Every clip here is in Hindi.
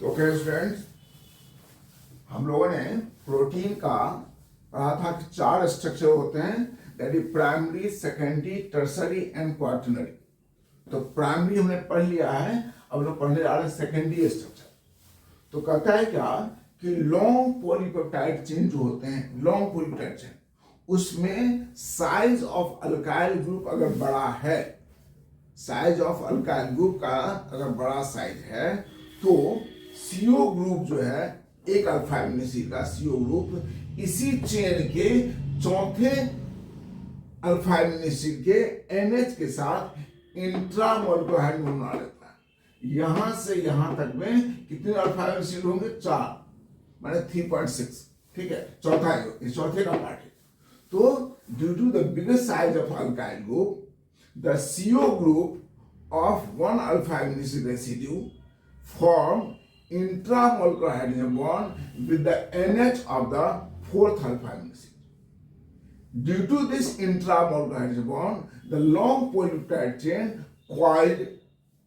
तो ओके स्टूडेंट्स, हम लोगों ने प्रोटीन का पढ़ा था कि 4 स्ट्रक्चर होते हैं, that is primary, secondary, tertiary and quaternary. तो प्राइमरी हमने पढ़ लिया है, अब लोग पढ़ने जा रहे हैं सेकेंडरी स्ट्रक्चर। तो कहता है क्या कि लॉन्ग पॉलीपेप्टाइड चेन जो होते हैं, लॉन्ग पॉलीपेप्टाइड चेन, उसमें साइज ऑफ अल्काइल ग्रुप अगर बड़ा है, साइज ऑफ अल्काइल ग्रुप का अगर बड़ा साइज है, तो CO ग्रुप जो है, एक अल्फा एमिनो एसिड का CO ग्रुप इसी चेन के चौथे अल्फा एमिनो एसिड के NH के साथ इंट्रामोलेकुलर हाइड्रोजन बना लेता है। यहां से यहां तक में कितने अल्फा एमिनो एसिड होंगे? 4, माने 3.6। ठीक है, चौथा है, इस चौथे का पार्ट है। तो due to the bigger size of alkyl group, the CO group of one alpha amino acid residue form intramolecular hydrogen bond with the NH of the fourth alpha amino acid. Due to this intramolecular hydrogen bond, the long polypeptide chain coiled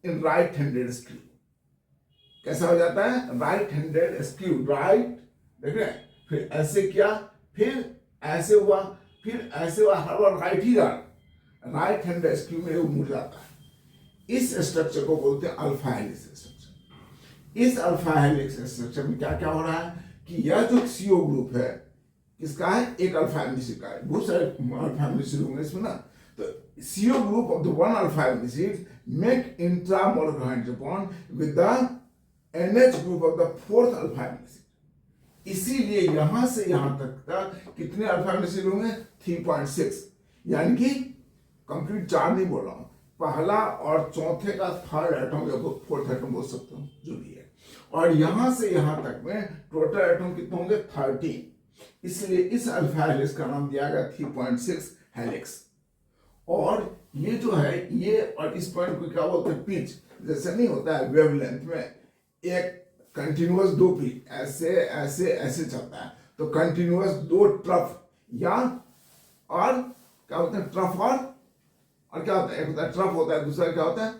in right-handed screw. कैसा हो जाता है? right-handed screw, right, देख रहे हैं? फिर ऐसे किया, फिर ऐसे हुआ, फिर ऐसे हुआ, हर बार राइट ही रहा, राइट हैंड स्क्रू में वो मुड़ जाता है। इस स्ट्रक्चर को बोलते हैं अल्फा हेलिक्स स्ट्रक्चर। इस अल्फा हेलिक्स स्ट्रक्चर में क्या क्या हो रहा है कि यह जो CO ग्रुप है, किसका है? एक अल्फा एमिनो एसिड का है। बहुत सारे अल्फा एमिनो एसिड होंगे इसमें ना। तो CO group of the one alpha amino acid make intramolecular hydrogen bond with the NH group of the fourth alpha amino acid. इसीलिए यहां से यहां तक का कितने अल्फा एमिनो एसिड होंगे? 3.6। यानी कि कंप्लीट 4 नहीं बोल रहा हूं, पहला और चौथे का थर्ड एटम या फोर्थ एटम बोल सकते हो, जो भी है। और यहां से यहां तक में टोटल एटम कितने होंगे? 13। इसलिए इस अल्फा हेलिक्स का नाम दिया गया 3.6 हेलिक्स। और ये जो है, ये और इस पॉइंट को क्या बोलते हैं? पिच। जैसे नहीं होता है वेवलेंथ में एक कंटिन्यूअस 2 पिच, ऐसे ऐसे ऐसे चलता है, तो कंटिन्यूअस 2 ट्रफ, या और क्या होता है? ट्रफ और क्या होता है? एक होता है ट्रफ होता है, दूसरा क्या होता है?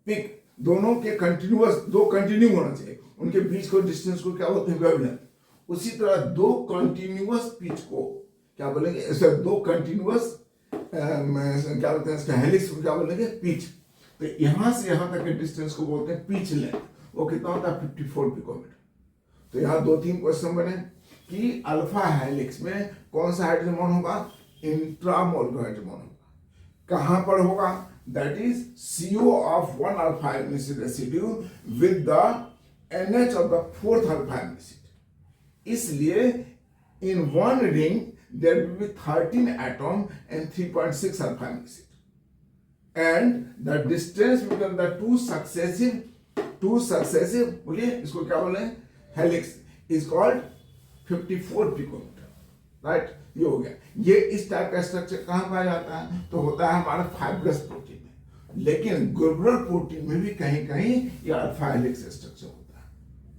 पिक। दोनों के कंटिन्यूअस, 2 कंटिन्यू होना चाहिए, उनके बीच को डिस्टेंस को क्या बोलते हैं? वेवलेंथ। उसी तरह 2 कंटिन्यूअस पिच को क्या बोलेंगे? ऐसे 2 कंटिन्यूअस क्या बोलते हैं? इसका हेलिक्स को क्या बोलेंगे? पिच। तो यहां से यहां तक के डिस्टेंस को बोलते हैं पिच लेंथ। वो कितना होता है? 54 पिकोमीटर। तो यहाँ 2-3 क्वेश्चन बने कि अल्फा हेलिक्स में कौन सा हाइड्रोजन बॉन्ड होगा? इंट्रामोलेकुलर हाइड्रोजन बॉन्ड होगा। कहां पर होगा? That is CO of one alpha amino acid residue with the NH of the fourth alpha amino acid. इसलिए in one ring there will be 13 atom and 3.6 alpha amino acid, and the distance between the two successive बोलिए इसको क्या बोले? Helix is called 54 picometre, right? ये हो गया। ये इस टाइप का स्ट्रक्चर कहां पाया जाता है? तो होता है हमारा फाइब्रस प्रोटीन में, लेकिन ग्लोबुलर प्रोटीन में भी कहीं कहीं ये अल्फा हेलिक्स स्ट्रक्चर होता है।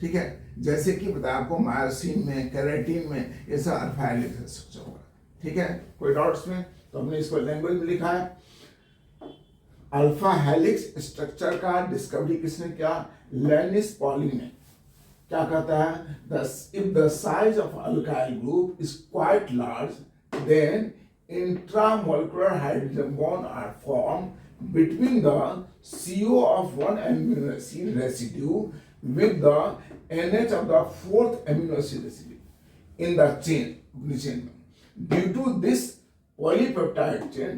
ठीक है, जैसे कि बताया आपको मायोसिन में, केराटिन में, ये सब अल्फा हेलिक्स स्ट्रक्चर होगा। ठीक है, कोई डाउट्स में? तो हमने इसको लैंग्वेज में लिखा है। अल्फा हेलिक्स स्ट्रक्चर का डिस्कवरी किसने किया? लेनिस पॉलिंग ने। क्या कहता है? if the size of alkyl group is quite large, then intramolecular hydrogen bonds are formed between the CO of one amino acid residue with the NH of the fourth amino acid residue in the chain. Due to this polypeptide chain,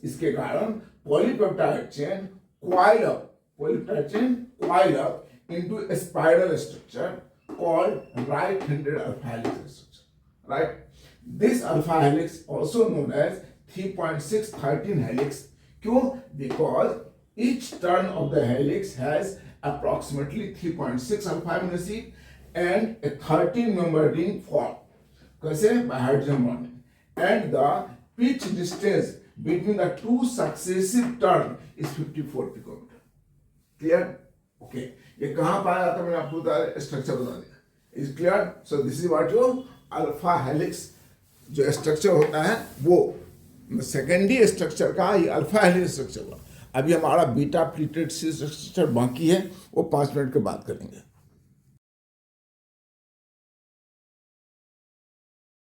इसके कारण polypeptide chain coil up into a spiral structure called right-handed alpha helix structure. Right? This alpha helix, also known as 3.613 helix. क्यों? Because each turn of the helix has approximately 3.6 alpha amino acid and a 13-member ring formed. कैसे? By hydrogen bonding. And the pitch distance between the two successive turns is 54 picometer. Clear? Okay. ये कहां पाया जाता है? मैंने आपको स्ट्रक्चर बता दिया। Is clear? So this is what your alpha helix जो स्ट्रक्चर होता है, वो सेकेंडरी स्ट्रक्चर का ये अल्फा हेलिक्स स्ट्रक्चर हुआ। अभी हमारा बीटा प्लीटेड स्ट्रक्चर बाकी है, वो 5 मिनट के बाद करेंगे।